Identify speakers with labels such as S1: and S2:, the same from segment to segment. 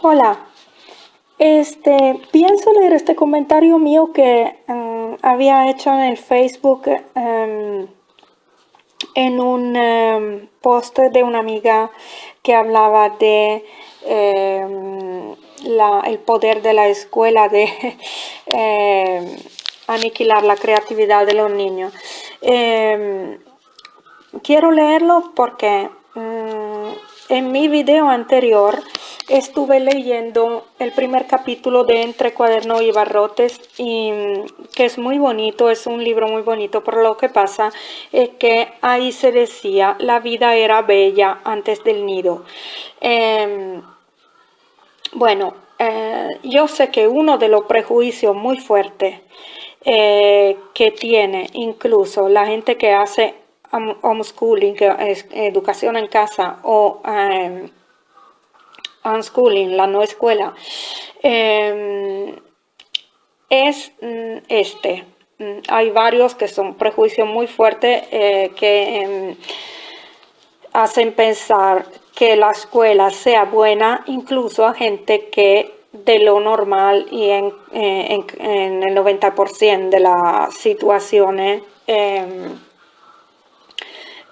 S1: Hola, pienso leer este comentario mío que había hecho en el Facebook en un post de una amiga que hablaba de el poder de la escuela de aniquilar la creatividad de los niños. Quiero leerlo porque en mi video anterior estuve leyendo el primer capítulo de Entre Cuaderno y Barrotes, y que es muy bonito, es un libro muy bonito, pero lo que pasa es que ahí se decía: la vida era bella antes del nido. Yo sé que uno de los prejuicios muy fuertes que tiene incluso la gente que hace homeschooling, que es educación en casa, o unschooling, la no escuela, es este. Hay varios que son prejuicios muy fuertes que hacen pensar que la escuela sea buena incluso a gente que de lo normal y en el 90% de las situaciones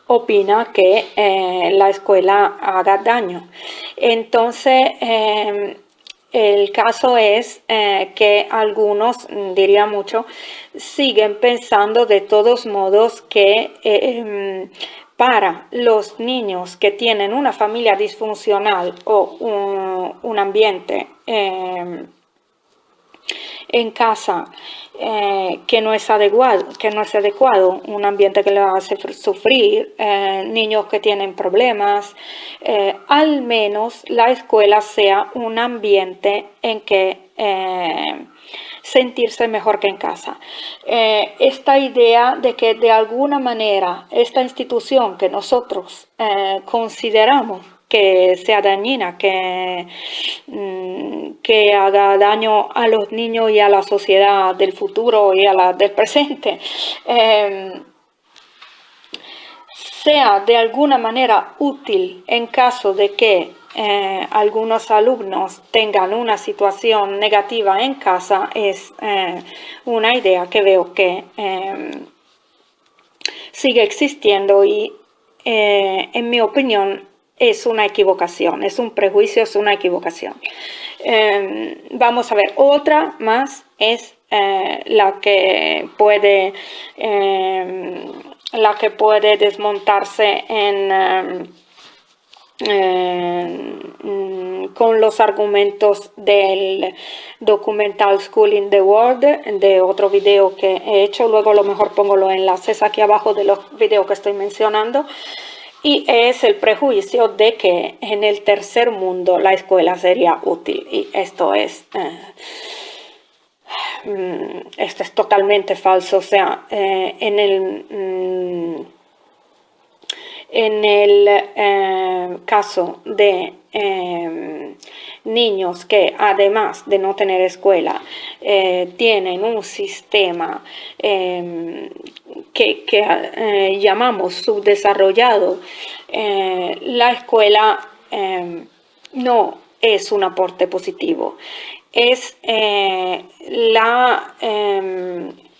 S1: opina que la escuela haga daño. Entonces, el caso es que algunos, diría mucho, siguen pensando de todos modos que para los niños que tienen una familia disfuncional o un ambiente en casa que no es adecuado, un ambiente que le hace sufrir, niños que tienen problemas, al menos la escuela sea un ambiente en que sentirse mejor que en casa. Esta idea de que de alguna manera esta institución que nosotros consideramos que sea dañina, que haga daño a los niños y a la sociedad del futuro y a la del presente, sea de alguna manera útil en caso de que algunos alumnos tengan una situación negativa en casa, es una idea que veo que sigue existiendo y en mi opinión es una equivocación, es un prejuicio, es una equivocación. Vamos a ver, otra más es la que puede desmontarse con los argumentos del documental Schooling the World, de otro video que he hecho. Luego a lo mejor pongo los enlaces aquí abajo de los videos que estoy mencionando. Y es el prejuicio de que en el tercer mundo la escuela sería útil. Y esto es totalmente falso. O sea, en el caso de niños que además de no tener escuela tienen un sistema que llamamos subdesarrollado, la escuela no es un aporte positivo, es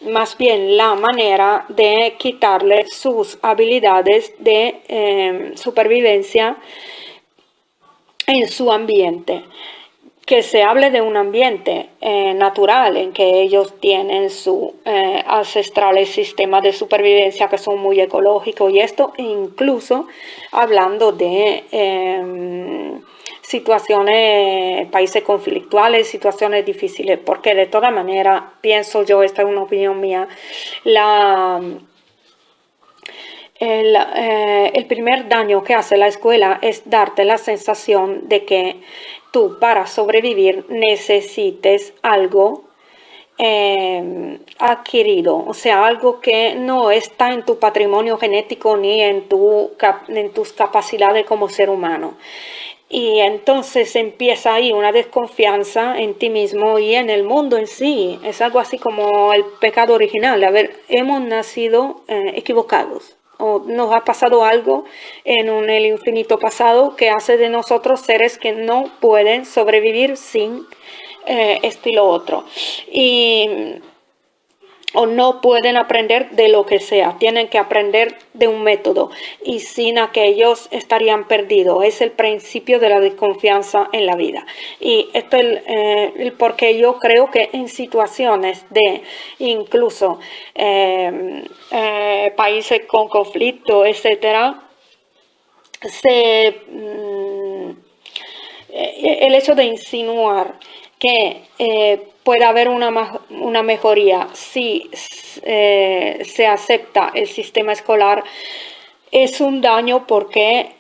S1: más bien la manera de quitarle sus habilidades de supervivencia en su ambiente. Que se hable de un ambiente natural en que ellos tienen sus ancestrales sistemas de supervivencia que son muy ecológicos, y esto incluso hablando de situaciones, países conflictuales, situaciones difíciles, porque de toda manera, pienso yo, esta es una opinión mía, el primer daño que hace la escuela es darte la sensación de que tú, para sobrevivir, necesites algo adquirido, o sea, algo que no está en tu patrimonio genético ni en tus capacidades como ser humano. Y entonces empieza ahí una desconfianza en ti mismo y en el mundo en sí. Es algo así como el pecado original. A ver, hemos nacido equivocados. o nos ha pasado algo en el infinito pasado que hace de nosotros seres que no pueden sobrevivir sin esto y lo otro. O no pueden aprender de lo que sea, tienen que aprender de un método y sin aquellos estarían perdidos. Es el principio de la desconfianza en la vida. Y esto es el porque yo creo que en situaciones de incluso países con conflicto, etcétera, el hecho de insinuar que puede haber una mejoría si se acepta el sistema escolar es un daño porque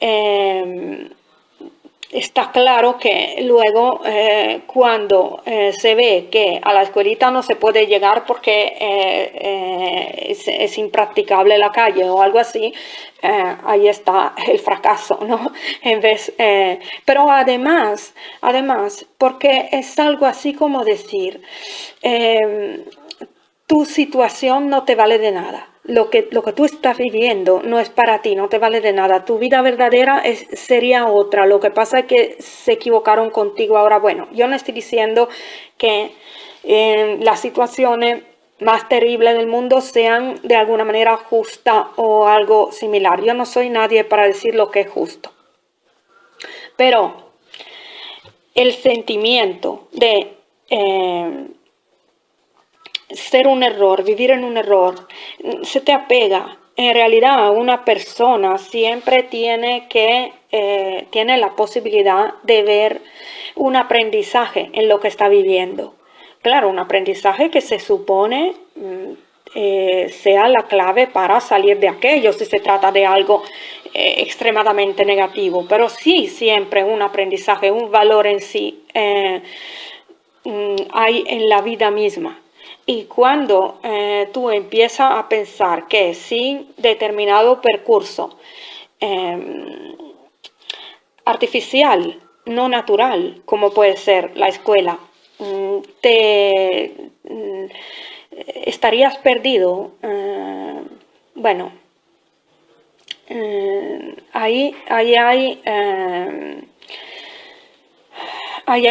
S1: está claro que luego cuando se ve que a la escuelita no se puede llegar porque es impracticable la calle o algo así, ahí está el fracaso, ¿no? Pero además, porque es algo así como decir, tu situación no te vale de nada. Lo que tú estás viviendo no es para ti, no te vale de nada. Tu vida verdadera sería otra. Lo que pasa es que se equivocaron contigo. Ahora, bueno, yo no estoy diciendo que las situaciones más terribles del mundo sean de alguna manera justas o algo similar. Yo no soy nadie para decir lo que es justo. Pero el sentimiento de ser un error, vivir en un error, se te apega. En realidad, una persona siempre tiene la posibilidad de ver un aprendizaje en lo que está viviendo. Claro, un aprendizaje que se supone sea la clave para salir de aquello, si se trata de algo extremadamente negativo. Pero sí, siempre un aprendizaje, un valor en sí hay en la vida misma. Y cuando tú empiezas a pensar que sin determinado percurso artificial, no natural, como puede ser la escuela, estarías perdido, bueno, ahí hay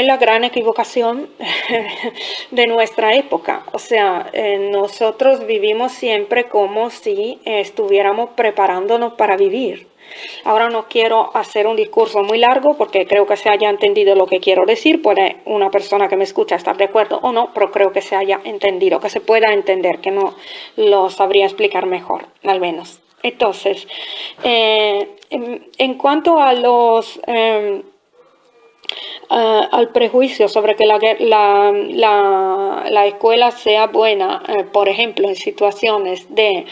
S1: la gran equivocación de nuestra época. O sea, nosotros vivimos siempre como si estuviéramos preparándonos para vivir. Ahora no quiero hacer un discurso muy largo porque creo que se haya entendido lo que quiero decir. Puede una persona que me escucha estar de acuerdo o no, pero creo que se haya entendido, que se pueda entender, que no lo sabría explicar mejor, al menos. Entonces, en cuanto a los... al prejuicio sobre que la escuela sea buena, por ejemplo, en situaciones de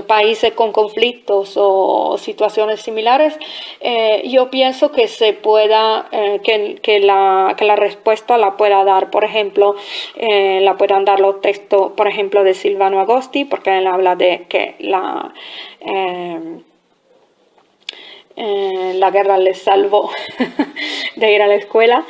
S1: países con conflictos o situaciones similares, yo pienso que se pueda, que la respuesta la pueda dar, por ejemplo, la puedan dar los textos, por ejemplo, de Silvano Agosti, porque él habla de que la guerra les salvó de ir a la escuela.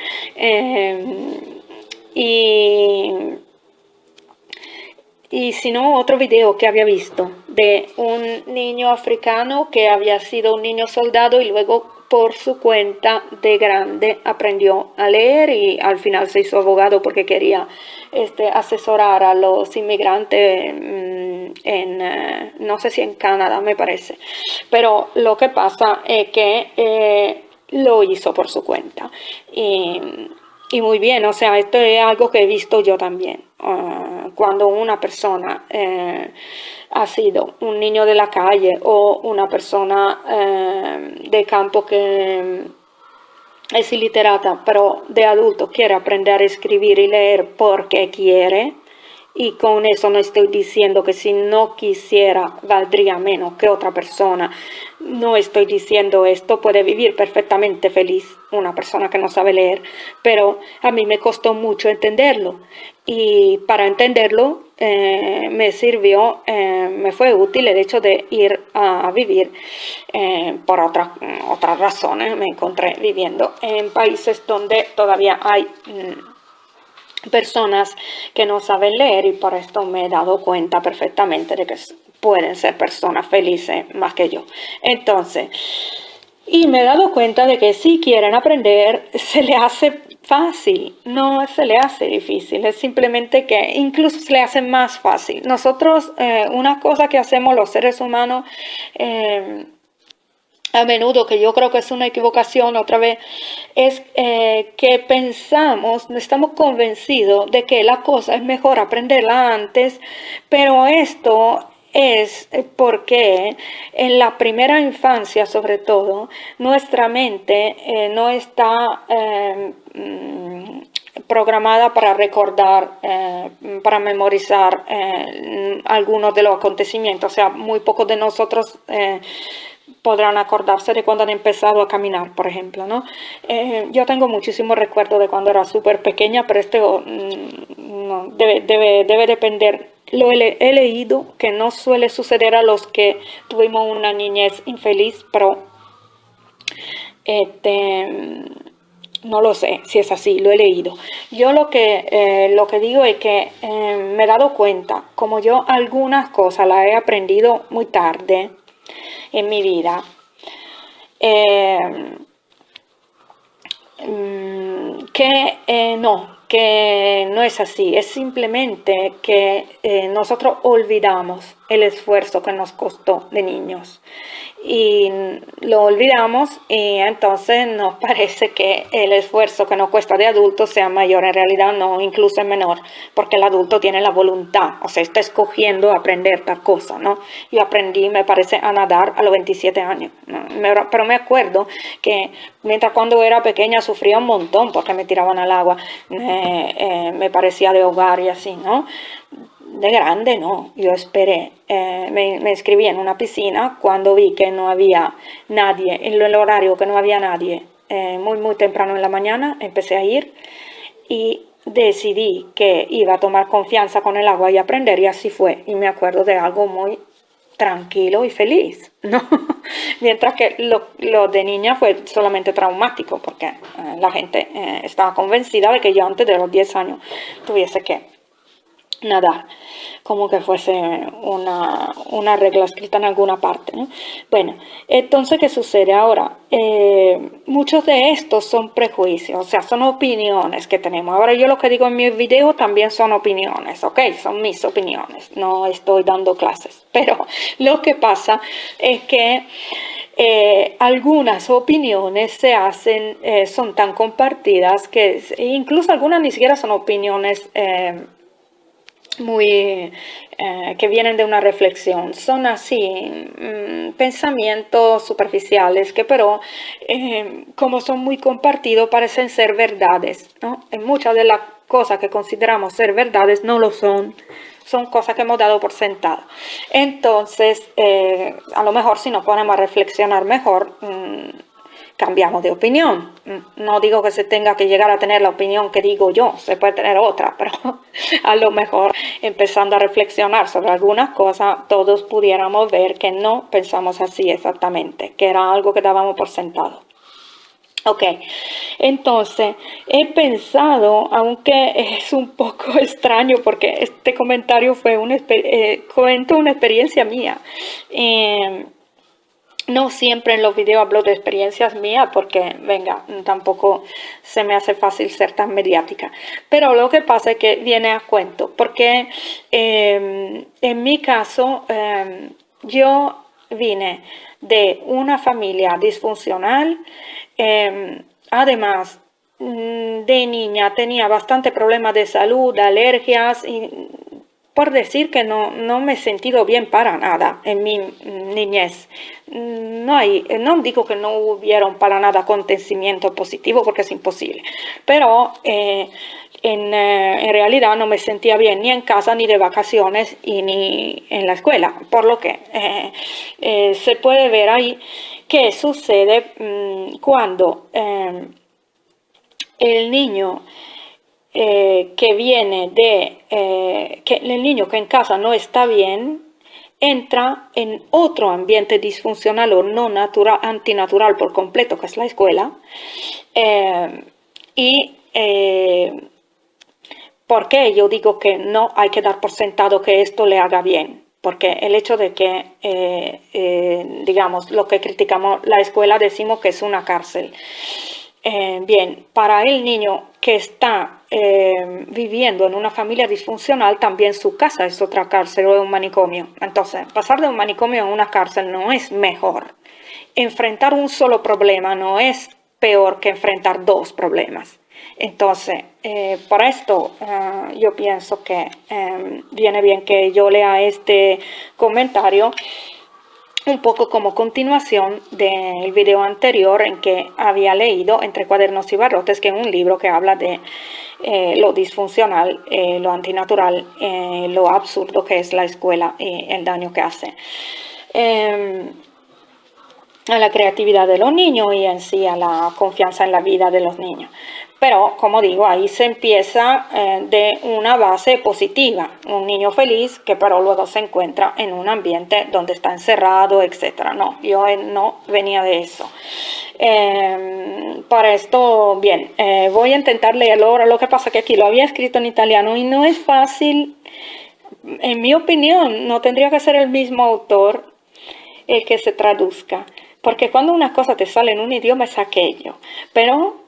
S1: Y si no, otro video que había visto de un niño africano que había sido un niño soldado y luego por su cuenta de grande aprendió a leer y al final se hizo abogado porque quería asesorar a los inmigrantes no sé si en Canadá me parece, pero lo que pasa es que lo hizo por su cuenta y muy bien, o sea, esto es algo que he visto yo también. Cuando una persona ha sido un niño de la calle o una persona de campo que es iliterata, pero de adulto quiere aprender a escribir y leer porque quiere, y con eso no estoy diciendo que si no quisiera valdría menos que otra persona. No estoy diciendo esto, puede vivir perfectamente feliz una persona que no sabe leer, pero a mí me costó mucho entenderlo. Y para entenderlo me fue útil el hecho de ir a vivir por otras razones. Me encontré viviendo en países donde todavía hay personas que no saben leer y por esto me he dado cuenta perfectamente de que pueden ser personas felices más que yo. Entonces, y me he dado cuenta de que si quieren aprender, se les hace fácil, no se le hace difícil, es simplemente que incluso se le hace más fácil. Nosotros, una cosa que hacemos los seres humanos, a menudo, que yo creo que es una equivocación otra vez, es que pensamos, estamos convencidos de que la cosa es mejor aprenderla antes, pero esto es porque en la primera infancia, sobre todo, nuestra mente no está programada para recordar, para memorizar algunos de los acontecimientos. O sea, muy pocos de nosotros podrán acordarse de cuando han empezado a caminar, por ejemplo, ¿no? Yo tengo muchísimos recuerdos de cuando era súper pequeña, pero no, debe depender. He leído que no suele suceder a los que tuvimos una niñez infeliz, pero no lo sé si es así, lo he leído. Yo lo que digo es que me he dado cuenta, como yo algunas cosas las he aprendido muy tarde en mi vida, que no es así, es simplemente que nosotros olvidamos el esfuerzo que nos costó de niños y lo olvidamos y entonces nos parece que el esfuerzo que nos cuesta de adultos sea mayor. En realidad no, incluso es menor, porque el adulto tiene la voluntad, o sea, está escogiendo aprender tal cosa, ¿no? Yo aprendí, me parece, a nadar a los 27 años, ¿no? Pero me acuerdo que mientras cuando era pequeña sufría un montón porque me tiraban al agua, me parecía de ahogar y así, ¿no? De grande no, yo esperé, me inscribí en una piscina cuando vi que no había nadie, en el horario que no había nadie, muy temprano en la mañana empecé a ir y decidí que iba a tomar confianza con el agua y aprender, y así fue, y me acuerdo de algo muy tranquilo y feliz, ¿no? Mientras que lo de niña fue solamente traumático porque la gente estaba convencida de que yo antes de los 10 años tuviese que nadar, como que fuese una regla escrita en alguna parte, ¿no? Bueno, entonces, ¿qué sucede ahora? Muchos de estos son prejuicios, o sea, son opiniones que tenemos. Ahora yo lo que digo en mis videos también son opiniones, ¿ok? Son mis opiniones, no estoy dando clases, pero lo que pasa es que algunas opiniones se hacen, son tan compartidas que incluso algunas ni siquiera son opiniones que vienen de una reflexión, son así pensamientos superficiales que pero como son muy compartidos parecen ser verdades, ¿no? En muchas de las cosas que consideramos ser verdades no lo son, son cosas que hemos dado por sentado. Entonces a lo mejor si nos ponemos a reflexionar mejor, cambiamos de opinión. No digo que se tenga que llegar a tener la opinión que digo yo, se puede tener otra, pero a lo mejor empezando a reflexionar sobre algunas cosas, todos pudiéramos ver que no pensamos así exactamente, que era algo que dábamos por sentado. Ok, entonces he pensado, aunque es un poco extraño porque este comentario fue cuento una experiencia mía. No siempre en los videos hablo de experiencias mías porque, venga, tampoco se me hace fácil ser tan mediática. Pero lo que pasa es que viene a cuento, porque en mi caso yo vine de una familia disfuncional, además de niña tenía bastante problemas de salud, alergias y por decir que no me he sentido bien para nada en mi niñez. No digo que no hubieron para nada acontecimiento positivo porque es imposible, pero en realidad no me sentía bien ni en casa, ni de vacaciones y ni en la escuela, por lo que se puede ver ahí qué sucede cuando el niño que viene que el niño que en casa no está bien entra en otro ambiente disfuncional o no natural, antinatural por completo, que es la escuela, ¿por qué yo digo que no hay que dar por sentado que esto le haga bien? porque el hecho de que, digamos, lo que criticamos la escuela decimos que es una cárcel. Bien, para el niño que está viviendo en una familia disfuncional, también su casa es otra cárcel o un manicomio. Entonces, pasar de un manicomio a una cárcel no es mejor. Enfrentar un solo problema no es peor que enfrentar dos problemas. Entonces, por esto yo pienso que viene bien que yo lea este comentario un poco como continuación del video anterior en que había leído Entre cuadernos y barrotes, que es un libro que habla de lo disfuncional, lo antinatural, lo absurdo que es la escuela y el daño que hace a la creatividad de los niños y en sí a la confianza en la vida de los niños. Pero, como digo, ahí se empieza de una base positiva. Un niño feliz que pero luego se encuentra en un ambiente donde está encerrado, etc. No, yo no venía de eso. Para esto, bien, voy a intentar leerlo ahora. Lo que pasa es que aquí lo había escrito en italiano y no es fácil. En mi opinión, no tendría que ser el mismo autor el que se traduzca. Porque cuando una cosa te sale en un idioma es aquello. Pero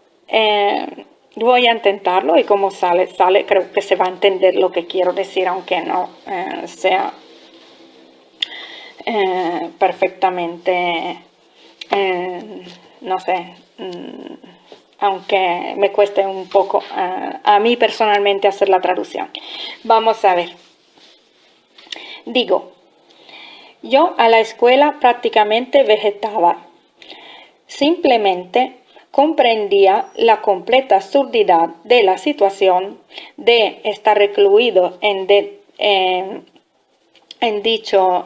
S1: voy a intentarlo y como sale, creo que se va a entender lo que quiero decir, aunque no sea perfectamente, no sé, aunque me cueste un poco a mí personalmente hacer la traducción. Vamos a ver. Digo, yo a la escuela prácticamente vegetaba. Simplemente comprendía la completa absurdidad de la situación de estar recluido en dicha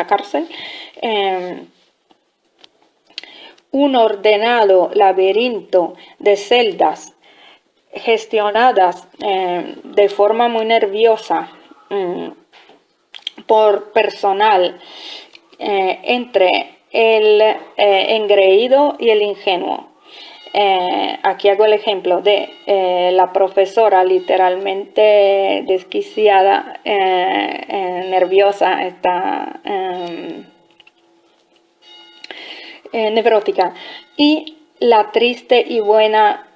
S1: cárcel, un ordenado laberinto de celdas gestionadas de forma muy nerviosa por personal entre el engreído y el ingenuo. Aquí hago el ejemplo de la profesora literalmente desquiciada, nerviosa, está nevrótica, y la triste y buena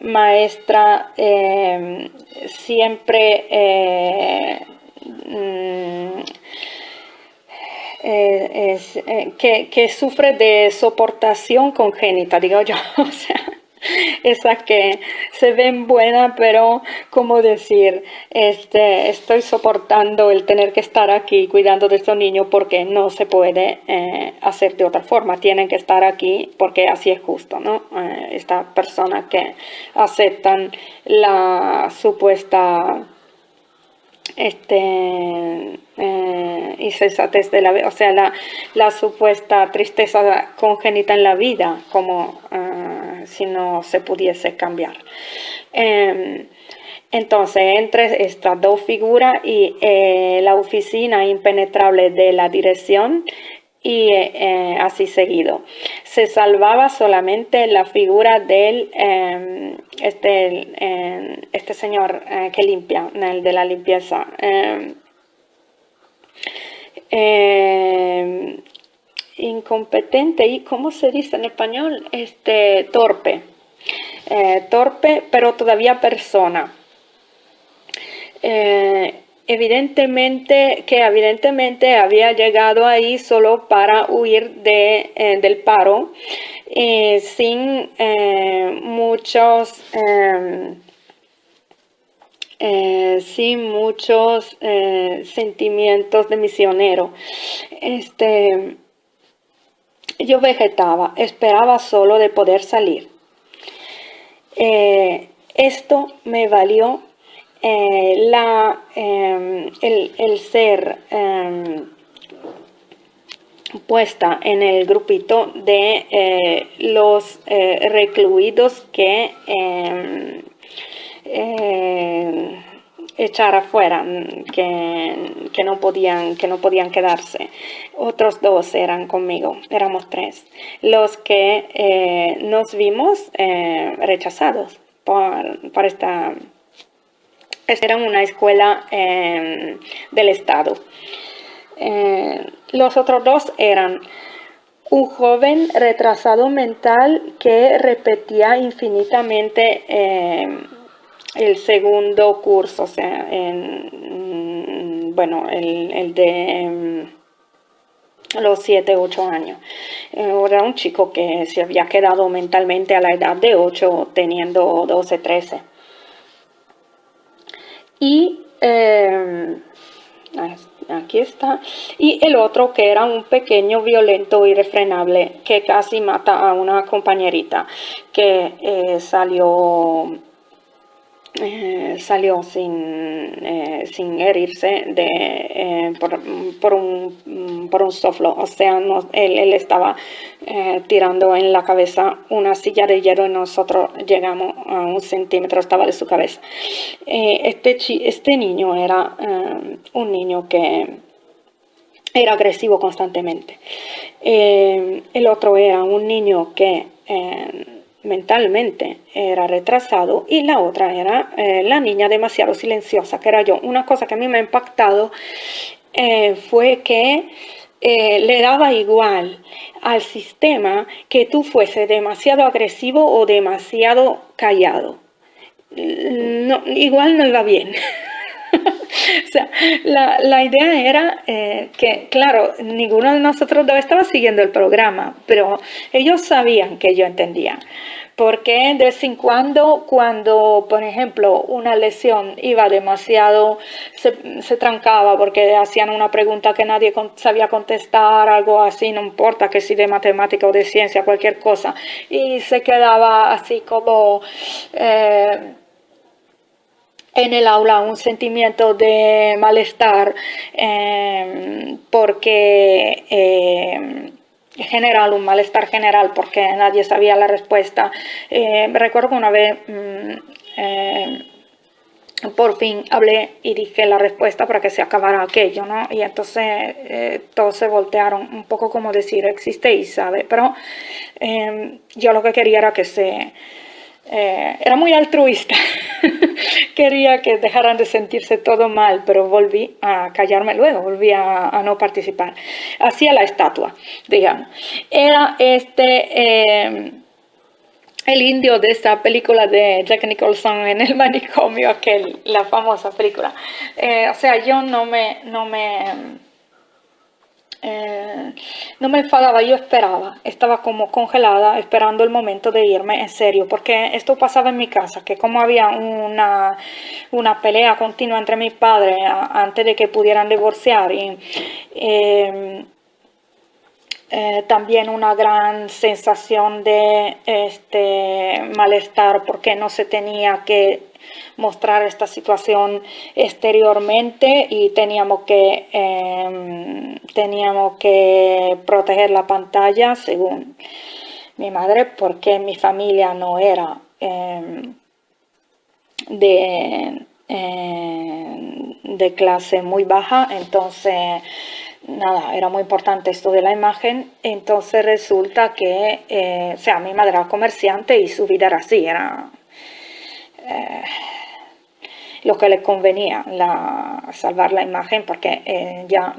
S1: maestra siempre que sufre de soportación congénita, digo yo, o sea, esa que se ven buena, pero como decir, estoy soportando el tener que estar aquí cuidando de estos niños porque no se puede hacer de otra forma, tienen que estar aquí porque así es justo, ¿no? Esta persona que aceptan la supuesta insensatez de o sea, la supuesta tristeza congénita en la vida, como si no se pudiese cambiar. Entonces, entre estas dos figuras y la oficina impenetrable de la dirección, y así seguido. Se salvaba solamente la figura del este señor que limpia, el de la limpieza. Incompetente y, ¿cómo se dice en español? Torpe. Torpe, pero todavía persona. Evidentemente había llegado ahí solo para huir del paro, sin muchos sentimientos de misionero. Yo vegetaba, esperaba solo de poder salir. Esto me valió el ser puesta en el grupito de los recluidos que echar afuera, que no podían quedarse. Otros dos eran conmigo, éramos tres, los que nos vimos rechazados por esta Esta era una escuela del Estado. Los otros dos eran un joven retrasado mental que repetía infinitamente el segundo curso, o sea, bueno, el de los 7, 8 años. Era un chico que se había quedado mentalmente a la edad de 8, teniendo 12, 13. Y aquí está. Y el otro que era un pequeño violento irrefrenable que casi mata a una compañerita que salió sin herirse por un soplo. O sea, él estaba tirando en la cabeza una silla de hierro y nosotros llegamos a 1 centímetro, estaba de su cabeza. Este niño era un niño que era agresivo constantemente. El otro era un niño que mentalmente era retrasado, y la otra era la niña demasiado silenciosa, que era yo. Una cosa que a mí me ha impactado fue que le daba igual al sistema que tú fuese demasiado agresivo o demasiado callado. No, igual no iba bien. O sea, la idea era que, claro, ninguno de nosotros dos estaba siguiendo el programa, pero ellos sabían que yo entendía. Porque de vez en cuando, por ejemplo, una lección iba demasiado, se trancaba porque hacían una pregunta que nadie sabía contestar, algo así, no importa que si de matemática o de ciencia, cualquier cosa, y se quedaba así como en el aula un sentimiento de malestar porque general, un malestar general porque nadie sabía la respuesta. Recuerdo que una vez por fin hablé y dije la respuesta para que se acabara aquello, ¿no? Y entonces todos se voltearon, un poco como decir, existe y sabe, pero yo lo que quería era que era muy altruista. Quería que dejaran de sentirse todo mal, pero volví a callarme luego, volví a no participar. Hacía la estatua, digamos. Era el indio de esta película de Jack Nicholson en el manicomio, la famosa película. O sea, yo no me enfadaba, yo esperaba, estaba como congelada esperando el momento de irme, en serio, porque esto pasaba en mi casa, que como había una pelea continua entre mis padres antes de que pudieran divorciar, y también una gran sensación de malestar porque no se tenía que mostrar esta situación exteriormente y teníamos que proteger la pantalla según mi madre, porque mi familia no era de clase muy baja, entonces nada, era muy importante esto de la imagen. Entonces resulta que, o sea, mi madre era comerciante y su vida era así, era lo que le convenía, salvar la imagen, porque ella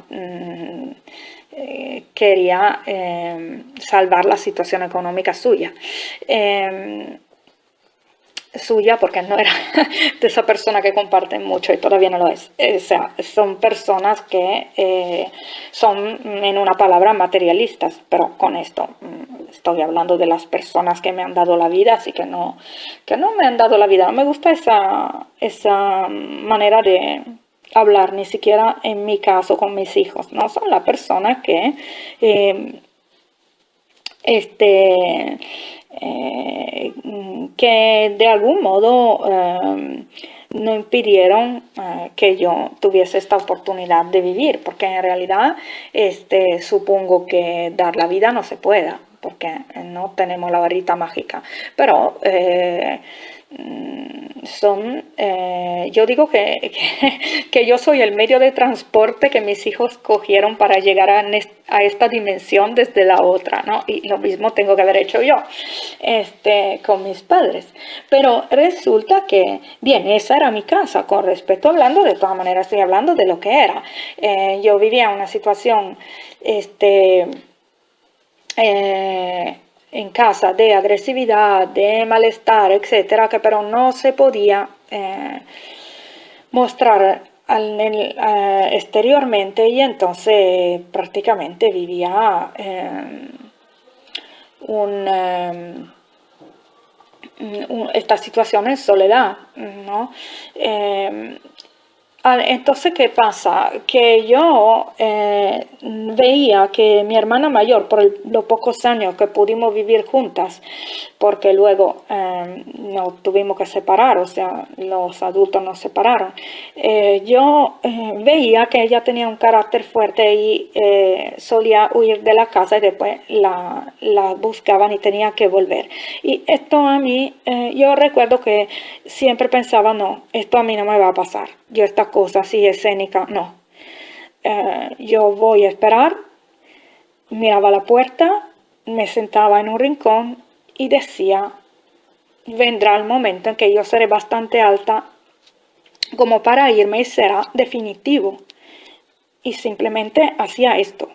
S1: quería salvar la situación económica suya. Porque no era de esa persona que comparten mucho y todavía no lo es. O sea, son personas que son, en una palabra, materialistas, pero con esto estoy hablando de las personas que me han dado la vida, así que no me han dado la vida. No me gusta esa manera de hablar, ni siquiera en mi caso con mis hijos, ¿no? Son las personas que que de algún modo no impidieron que yo tuviese esta oportunidad de vivir, porque en realidad supongo que dar la vida no se pueda, porque no tenemos la varita mágica, pero yo digo que yo soy el medio de transporte que mis hijos cogieron para llegar a esta dimensión desde la otra, ¿no? Y lo mismo tengo que haber hecho yo con mis padres. Pero resulta que, bien, esa era mi casa. Con respecto hablando, de todas maneras estoy hablando de lo que era. Yo vivía una situación en casa de agresividad, de malestar, etcétera, que pero no se podía mostrar exteriormente, y entonces prácticamente vivía esta situación en soledad, ¿no? Entonces, ¿qué pasa? Que yo veía que mi hermana mayor, por los pocos años que pudimos vivir juntas, porque luego nos tuvimos que separar, o sea, los adultos nos separaron, yo veía que ella tenía un carácter fuerte y solía huir de la casa y después la buscaban y tenía que volver. Y esto a mí, yo recuerdo que siempre pensaba, no, esto a mí no me va a pasar. Yo esta cosa así escénica, no. Yo voy a esperar, miraba la puerta, me sentaba en un rincón y decía, vendrá el momento en que yo seré bastante alta como para irme y será definitivo. Y simplemente hacía esto.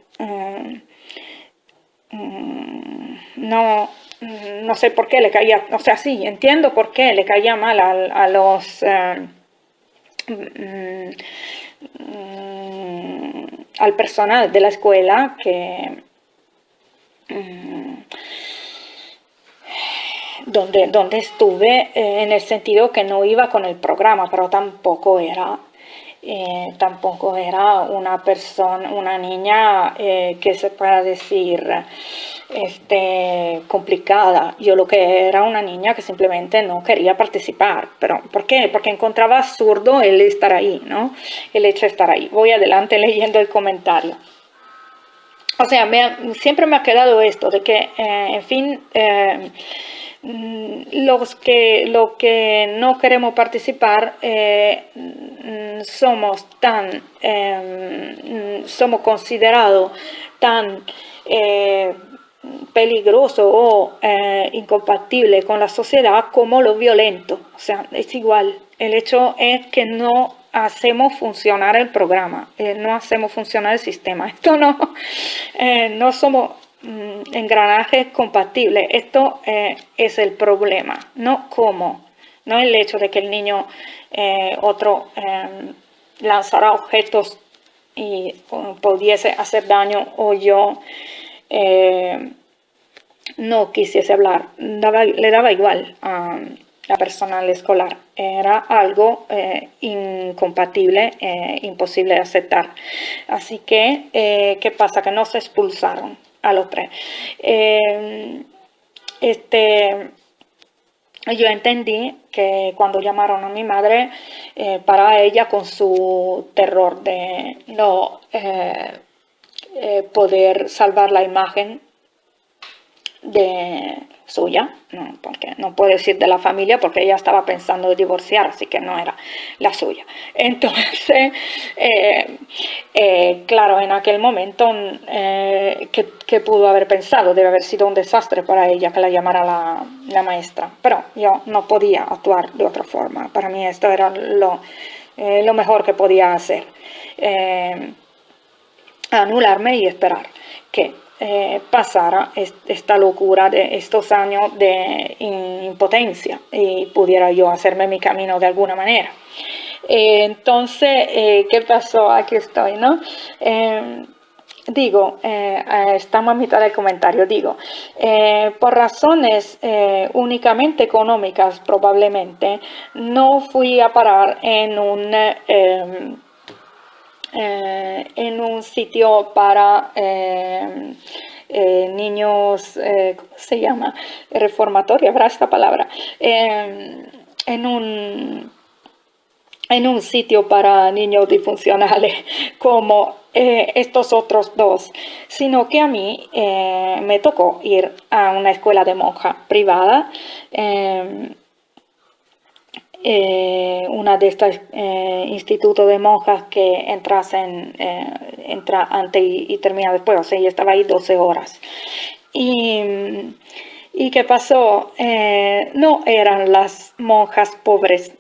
S1: No sé por qué le caía, o sea, sí, entiendo por qué le caía mal a los... al personal de la escuela donde estuve, en el sentido que no iba con el programa, pero tampoco era una persona, una niña que se pueda decir complicada. Yo lo que era una niña que simplemente no quería participar. ¿Pero por qué? Porque encontraba absurdo el estar ahí, ¿no? El hecho de estar ahí. Voy adelante leyendo el comentario. O sea, siempre me ha quedado esto de que, en fin, lo que no queremos participar, somos considerados tan peligroso o incompatible con la sociedad como los violentos. O sea, es igual. El hecho es que no hacemos funcionar el programa, no hacemos funcionar el sistema. Esto no somos engranajes compatibles. Esto es el problema, no cómo, no el hecho de que el niño lanzara objetos y pudiese hacer daño, o yo no quisiese hablar. Le daba igual a la personal escolar. Era algo incompatible, imposible de aceptar. Así que, ¿qué pasa? Que no se expulsaron a los tres. Yo entendí que cuando llamaron a mi madre, para ella, con su terror de no poder salvar la imagen de suya, no, porque no puedo decir de la familia, porque ella estaba pensando en divorciar, así que no era la suya. Entonces, claro, en aquel momento, ¿qué pudo haber pensado? Debe haber sido un desastre para ella que la llamara la maestra, pero yo no podía actuar de otra forma. Para mí esto era lo mejor que podía hacer, anularme y esperar que pasara esta locura de estos años de impotencia y pudiera yo hacerme mi camino de alguna manera. Entonces, ¿qué pasó? Aquí estoy, ¿no? Estamos a mitad del comentario. Por razones únicamente económicas, probablemente, no fui a parar en un sitio para niños, ¿cómo se llama? Reformatorio, ¿habrá esta palabra? En en un sitio para niños disfuncionales como estos otros dos, sino que a mí me tocó ir a una escuela de monja privada, una de estas institutos de monjas que entra antes y termina después, o sea, yo estaba ahí 12 horas. ¿Y qué pasó? No eran las monjas pobres,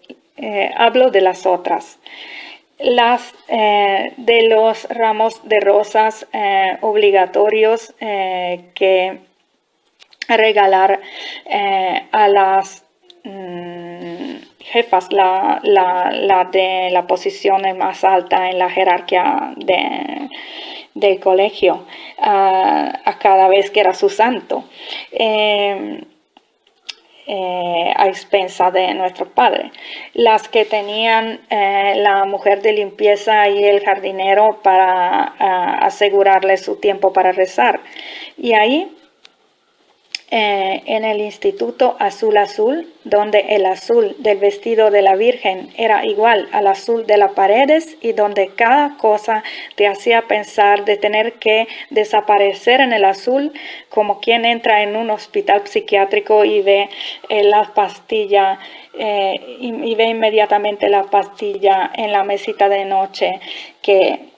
S1: hablo de las otras. Las de los ramos de rosas obligatorios que regalar a las jefas, la de la posición más alta en la jerarquía del colegio, a cada vez que era su santo, a expensa de nuestros padres. Las que tenían la mujer de limpieza y el jardinero para asegurarle su tiempo para rezar. Y ahí, en el Instituto Azul Azul, donde el azul del vestido de la Virgen era igual al azul de las paredes y donde cada cosa te hacía pensar de tener que desaparecer en el azul, como quien entra en un hospital psiquiátrico y ve las pastillas y ve inmediatamente la pastilla en la mesita de noche que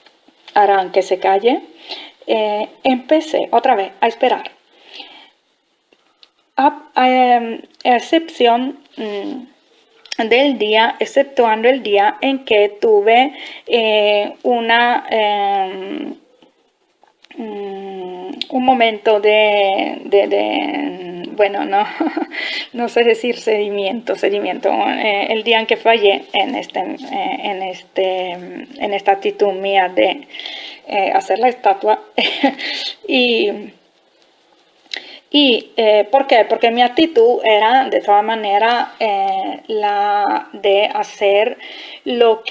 S1: harán que se calle. Empecé otra vez a esperar. Excepción del día, exceptuando el día en que tuve un momento bueno, no sé decir sedimento, el día en que fallé en esta actitud mía de hacer la estatua. ¿Por qué? Porque mi actitud era, de todas maneras, la de hacer lo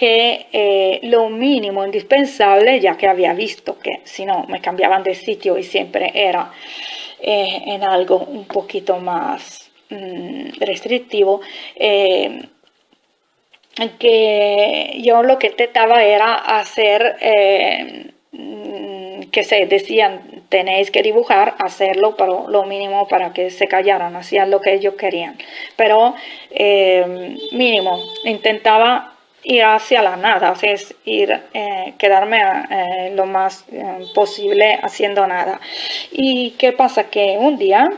S1: mínimo indispensable, ya que había visto que si no me cambiaban de sitio y siempre era en algo un poquito más restrictivo, que yo lo que trataba era hacer que se decían tenéis que dibujar, hacerlo, pero lo mínimo para que se callaran, hacían lo que ellos querían, pero mínimo, intentaba ir hacia la nada, o sea, es quedarme lo más posible haciendo nada. ¿Y qué pasa? Que un día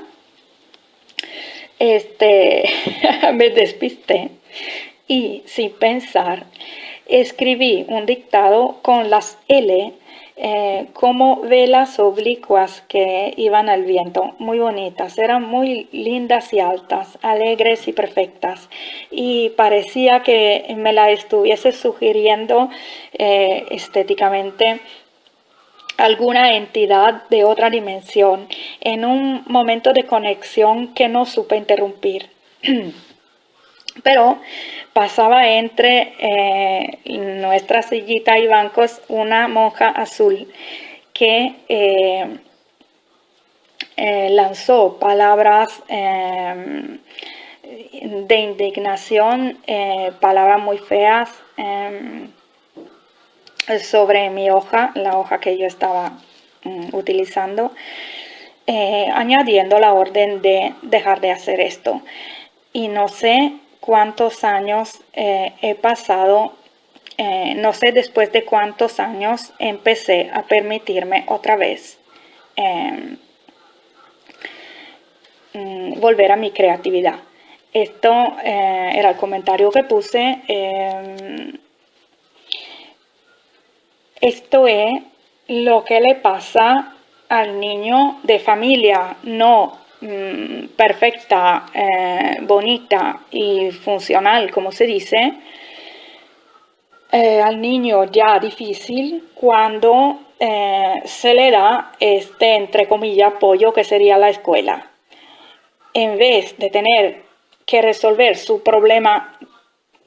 S1: me despisté y sin pensar escribí un dictado con las L como velas oblicuas que iban al viento, muy bonitas, eran muy lindas y altas, alegres y perfectas, y parecía que me la estuviese sugiriendo estéticamente alguna entidad de otra dimensión en un momento de conexión que no supe interrumpir. Pero pasaba entre nuestra sillita y bancos una monja azul que lanzó palabras de indignación, palabras muy feas sobre mi hoja, la hoja que yo estaba utilizando, añadiendo la orden de dejar de hacer esto. Y no sé cuántos años he pasado, no sé después de cuántos años empecé a permitirme otra vez volver a mi creatividad. Esto era el comentario que puse. Esto es lo que le pasa al niño de familia no perfecta, bonita y funcional, como se dice, al niño ya difícil cuando se le da entre comillas, apoyo que sería la escuela. En vez de tener que resolver su problema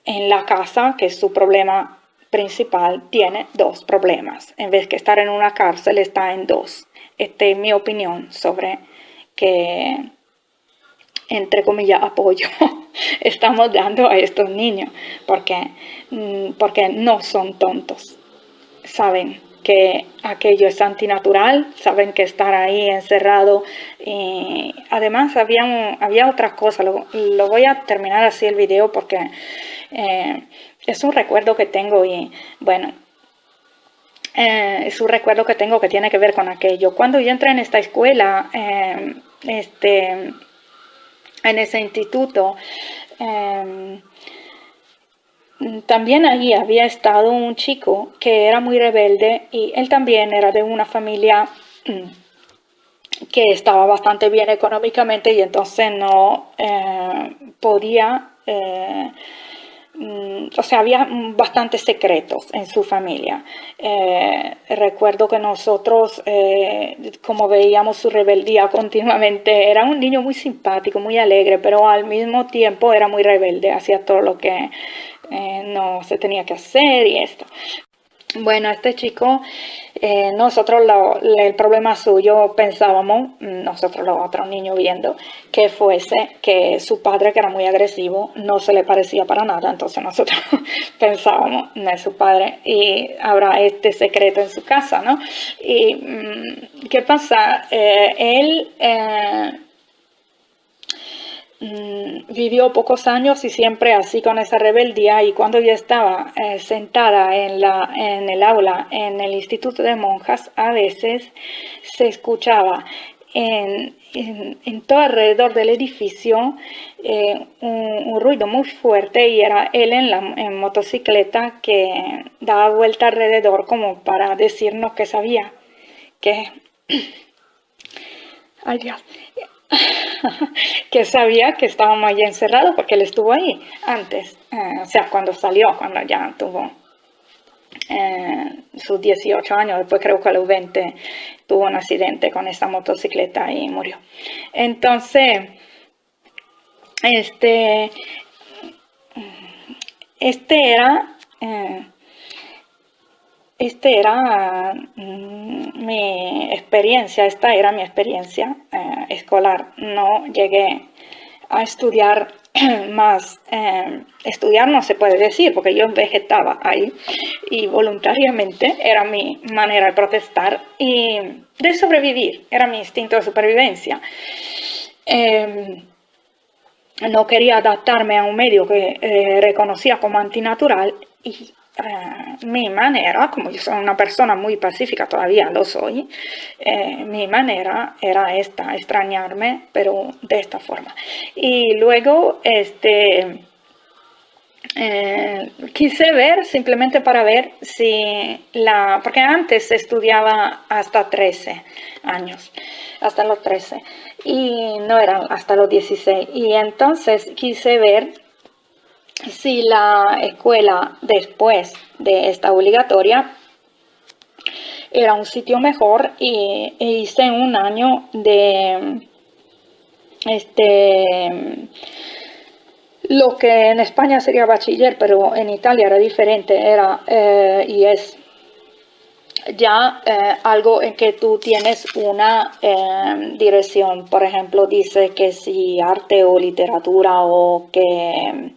S1: en la casa, que es su problema principal, tiene dos problemas. En vez de estar en una cárcel, está en dos. Esta es mi opinión sobre que entre comillas, apoyo estamos dando a estos niños, porque no son tontos, saben que aquello es antinatural, saben que estar ahí encerrado. Y además había otra cosa, lo voy a terminar así el video porque es un recuerdo que tengo y bueno, es un recuerdo que tengo que tiene que ver con aquello. Cuando yo entré en esta escuela, en ese instituto, también allí había estado un chico que era muy rebelde y él también era de una familia que estaba bastante bien económicamente y entonces no podía, o sea, había bastantes secretos en su familia. Recuerdo que nosotros, como veíamos su rebeldía continuamente, era un niño muy simpático, muy alegre, pero al mismo tiempo era muy rebelde, hacía todo lo que no se tenía que hacer y esto. Bueno, este chico, nosotros el problema suyo pensábamos, nosotros los otros niños viendo, que fuese que su padre, que era muy agresivo, no se le parecía para nada. Entonces nosotros pensábamos, no es su padre y habrá este secreto en su casa, ¿no? Y ¿qué pasa? Él vivió pocos años y siempre así con esa rebeldía, y cuando yo estaba sentada en el aula en el instituto de monjas, a veces se escuchaba en todo alrededor del edificio un ruido muy fuerte, y era él en motocicleta que daba vuelta alrededor como para decirnos que sabía que... Ay, Dios. Que sabía que estábamos allí encerrados porque él estuvo ahí antes, o sea, cuando salió, cuando ya tuvo sus 18 años, después creo que a los 20 tuvo un accidente con esa motocicleta y murió. Entonces, este era mi experiencia, esta era mi experiencia escolar. No llegué a estudiar más. Estudiar no se puede decir porque yo vegetaba ahí y voluntariamente era mi manera de protestar y de sobrevivir, era mi instinto de supervivencia. No quería adaptarme a un medio que reconocía como antinatural y mi manera, como yo soy una persona muy pacífica, todavía lo soy, mi manera era esta, extrañarme, pero de esta forma. Y luego, quise ver, simplemente para ver si porque antes estudiaba hasta 13 años, hasta los 13, y no eran hasta los 16, y entonces quise ver si la escuela después de esta obligatoria era un sitio mejor, e hice un año de lo que en España sería bachiller, pero en Italia era diferente, era y es ya algo en que tú tienes una dirección. Por ejemplo, dice que si arte o literatura o que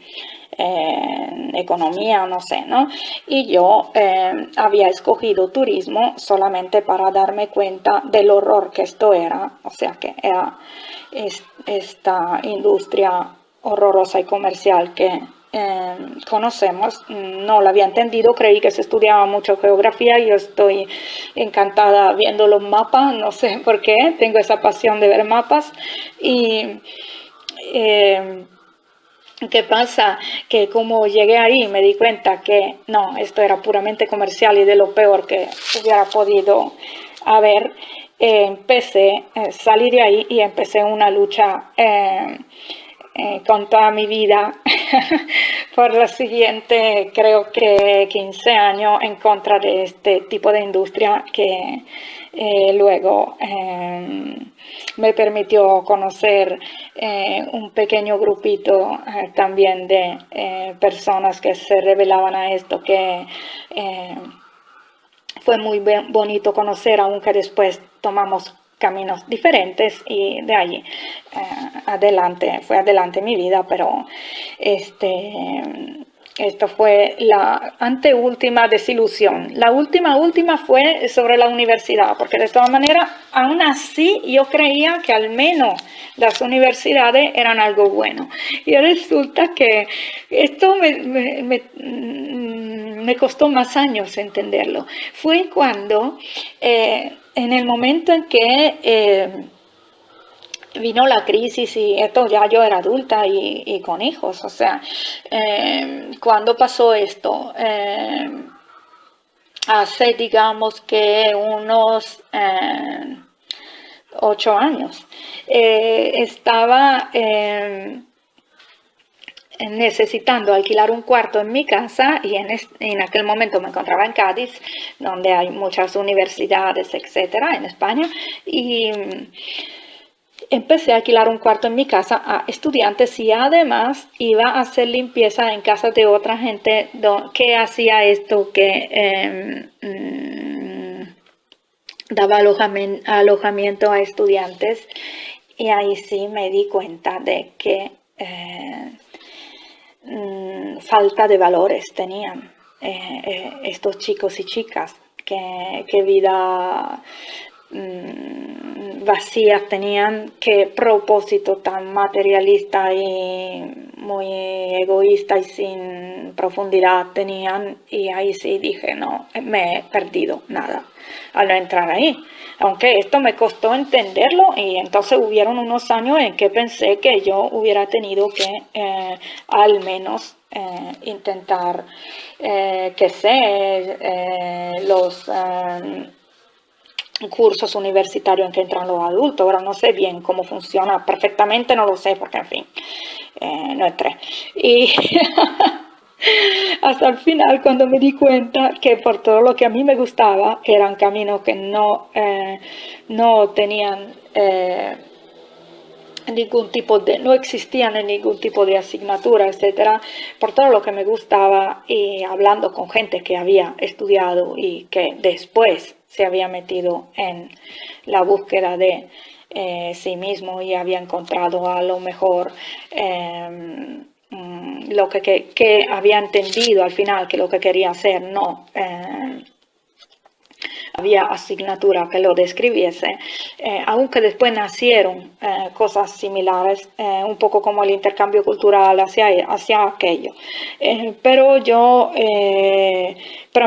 S1: economía, no sé, ¿no? Y yo había escogido turismo solamente para darme cuenta del horror que esto era, o sea que era esta industria horrorosa y comercial que conocemos. No la había entendido, creí que se estudiaba mucho geografía y yo estoy encantada viendo los mapas, no sé por qué, tengo esa pasión de ver mapas. Y ¿qué pasa? Que como llegué ahí me di cuenta que no, esto era puramente comercial y de lo peor que hubiera podido haber. Empecé a salir de ahí y empecé una lucha con toda mi vida por los siguientes, creo que 15 años, en contra de este tipo de industria que luego me permitió conocer un pequeño grupito también de personas que se rebelaban a esto, que fue muy bonito conocer, aunque después tomamos caminos diferentes y de allí fue adelante mi vida, pero esto fue la anteúltima desilusión. La última fue sobre la universidad, porque de todas maneras, aún así yo creía que al menos las universidades eran algo bueno. Y resulta que esto me costó más años entenderlo. Fue cuando, en el momento en que vino la crisis y esto ya yo era adulta y con hijos, o sea, cuando pasó esto, hace digamos que unos 8 años, estaba necesitando alquilar un cuarto en mi casa y en aquel momento me encontraba en Cádiz, donde hay muchas universidades, etcétera, en España, y empecé a alquilar un cuarto en mi casa a estudiantes y además iba a hacer limpieza en casas de otra gente que hacía esto, que daba alojamiento a estudiantes, y ahí sí me di cuenta de que falta de valores tenían estos chicos y chicas, que vida vacías tenían, qué propósito tan materialista y muy egoísta y sin profundidad tenían, y ahí sí dije, no, me he perdido nada al no entrar ahí, aunque esto me costó entenderlo, y entonces hubieron unos años en que pensé que yo hubiera tenido que al menos intentar que sé los cursos universitarios en que entran los adultos. Ahora no sé bien cómo funciona perfectamente, no lo sé porque en fin, no entré. Y hasta el final, cuando me di cuenta que por todo lo que a mí me gustaba, que eran caminos que no tenían no existían en ningún tipo de asignatura, etcétera, por todo lo que me gustaba, y hablando con gente que había estudiado y que después se había metido en la búsqueda de sí mismo y había encontrado a lo mejor lo que había entendido al final que lo que quería hacer no había asignatura que lo describiese, aunque después nacieron cosas similares, un poco como el intercambio cultural hacia aquello. Pero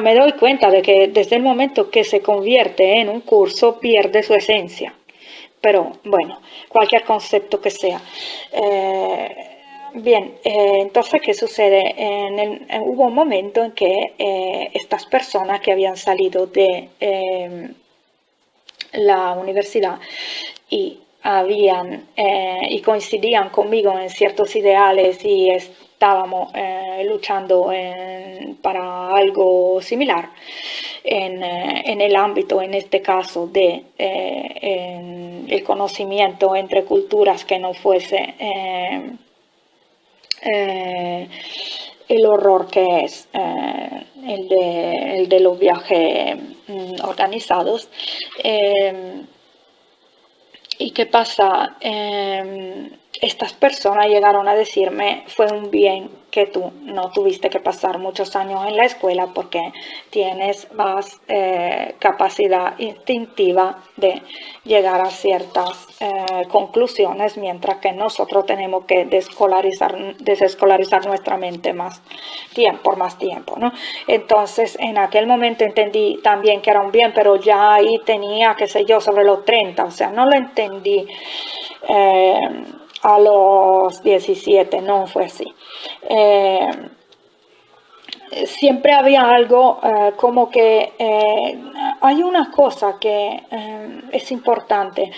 S1: me doy cuenta de que desde el momento que se convierte en un curso pierde su esencia. Pero bueno, cualquier concepto que sea. Bien, entonces, ¿qué sucede? Hubo un momento en que estas personas que habían salido de la universidad y coincidían conmigo en ciertos ideales y estábamos luchando para algo similar en el ámbito, en este caso, de el conocimiento entre culturas que no fuese el horror que es el de los viajes organizados. ¿Y qué pasa? Estas personas llegaron a decirme, fue un bien que tú no tuviste que pasar muchos años en la escuela porque tienes más capacidad instintiva de llegar a ciertas conclusiones, mientras que nosotros tenemos que desescolarizar nuestra mente por más tiempo, ¿no? Entonces, en aquel momento entendí también que era un bien, pero ya ahí tenía, qué sé yo, sobre los 30, o sea, no lo entendí a los 17, no fue así. Siempre había algo como que hay una cosa que es importante.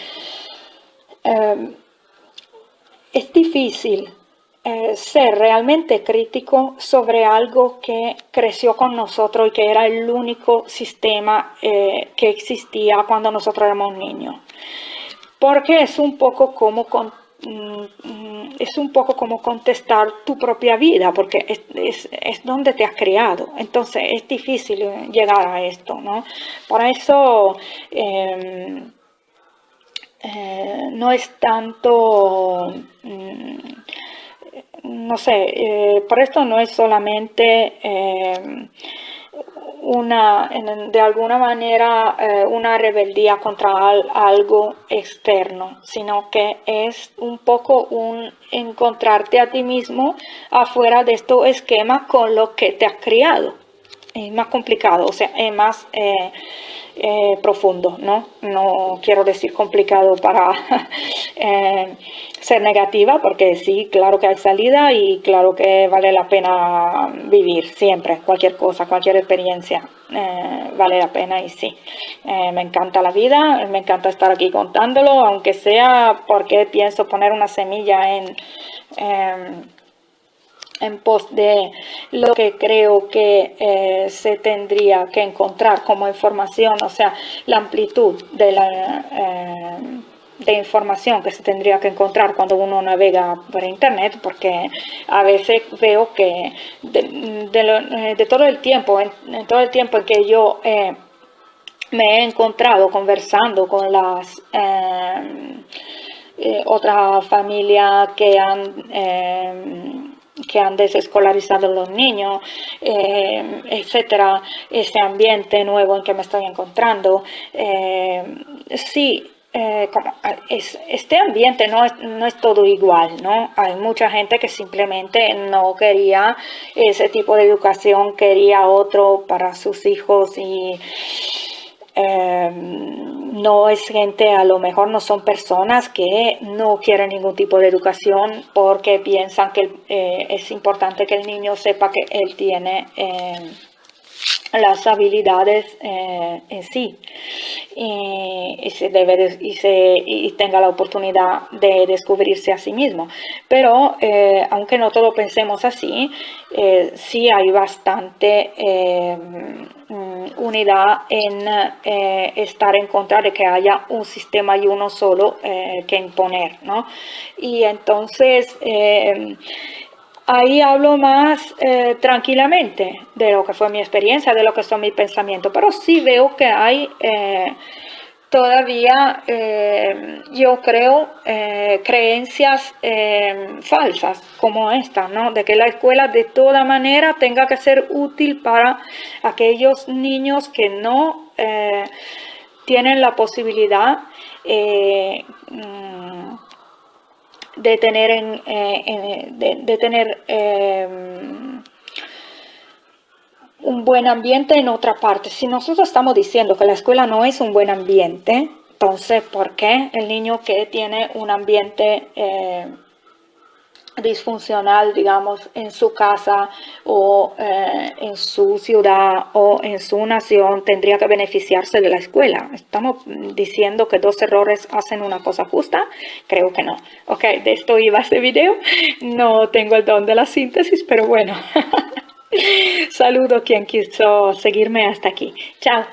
S1: Es difícil ser realmente crítico sobre algo que creció con nosotros y que era el único sistema que existía cuando nosotros éramos niños. Porque es un poco como contestar tu propia vida, porque es donde te has criado. Entonces es difícil llegar a esto, ¿no? Por eso no es tanto, no sé, por esto no es solamente de alguna manera una rebeldía contra algo externo, sino que es un poco un encontrarte a ti mismo afuera de estos esquemas con los que te has criado. Es más complicado, o sea, es más profundo, ¿no? No quiero decir complicado para ser negativa, porque sí, claro que hay salida y claro que vale la pena vivir siempre, cualquier cosa, cualquier experiencia vale la pena y sí. Me encanta la vida, me encanta estar aquí contándolo, aunque sea porque pienso poner una semilla en pos de lo que creo que se tendría que encontrar como información, o sea, la amplitud de información que se tendría que encontrar cuando uno navega por internet, porque a veces veo que de todo el tiempo, en todo el tiempo en que yo me he encontrado conversando con las otras familias que han desescolarizado a los niños, etcétera, ese ambiente nuevo en que me estoy encontrando. Sí, este ambiente no es todo igual, ¿no? Hay mucha gente que simplemente no quería ese tipo de educación, quería otro para sus hijos y no es gente, a lo mejor no son personas que no quieren ningún tipo de educación porque piensan que es importante que el niño sepa que él tiene las habilidades en sí y tenga la oportunidad de descubrirse a sí mismo. Pero aunque no todos pensemos así, sí hay bastante unidad en estar en contra de que haya un sistema y uno solo que imponer, ¿no? Y entonces ahí hablo más tranquilamente de lo que fue mi experiencia, de lo que son mis pensamientos, pero sí veo que hay todavía, yo creo, creencias falsas como esta, ¿no? De que la escuela de toda manera tenga que ser útil para aquellos niños que no tienen la posibilidad de tener un buen ambiente en otra parte. Si nosotros estamos diciendo que la escuela no es un buen ambiente, entonces, ¿por qué el niño que tiene un ambiente disfuncional, digamos, en su casa o en su ciudad o en su nación tendría que beneficiarse de la escuela? ¿Estamos diciendo que dos errores hacen una cosa justa? Creo que no. Ok, de esto iba este video. No tengo el don de la síntesis, pero bueno. Saludo a quien quiso seguirme hasta aquí. Chao.